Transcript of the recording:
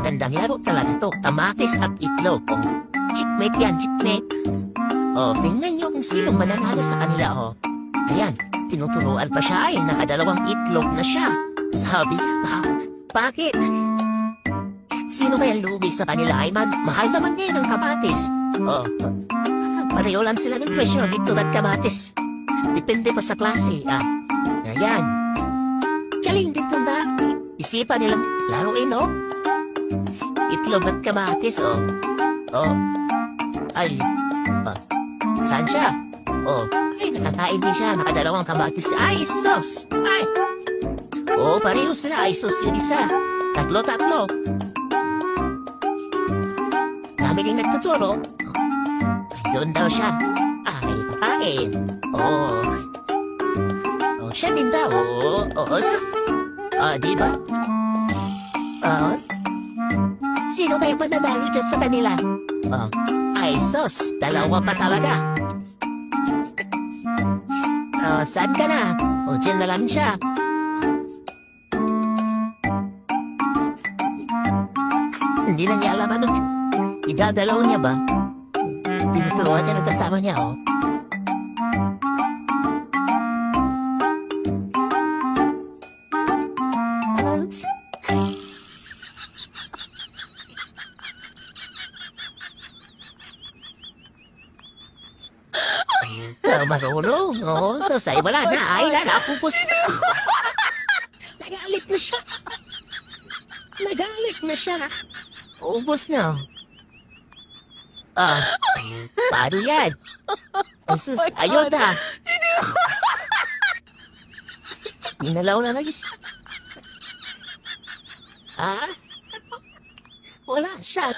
magandang laro talaga to. Kamatis at itlog. Oh, chickmate yan, chickmate. Oh, tingnan nyo kung sinong mananalo sa kanila, oh. Ayan, tinuturuan pa siya, nakadalawang itlog na siya. Sabi niya, bakit? Sino kaya lugi sa kanila ay mahal naman ngayon ang kamatis. Oh, pareho lang sila ng presyo, itlog at kamatis. Depende pa sa klase, Ayan. Galing dito na. Isipan nilang laruin, oh. Itlog at kamatis, oh. Oh. Ay. Saan siya? Oh. Ay, nakakain din siya. Nakadalawang kamatis. Ay, sus! Ay! Oh, pareho sila. Ay, sus yung isa. Tatlo. Dami din nagtuturo. Ay, doon daw siya. Ay, kakain. Oh. Oh, siya din daw. Oh, diba? Oh. Sino kayo pananalo dyan sa kanila? Oh. Ay, sus. Dalawa pa talaga. Oh, saan ka na? Oh, dyan na lang siya. Hindi na niya alam ano. Idadalaw niya ba? Tinuturuan siya ng kasama niya, oh. Marunong, oh. So, sa'yo wala na. Ay, nakupos na. Nagalit na siya. Nagalit na siya. Ubos na. Paano yan? Jesus, ayaw na. Ginalaw na nagis. Wala siya.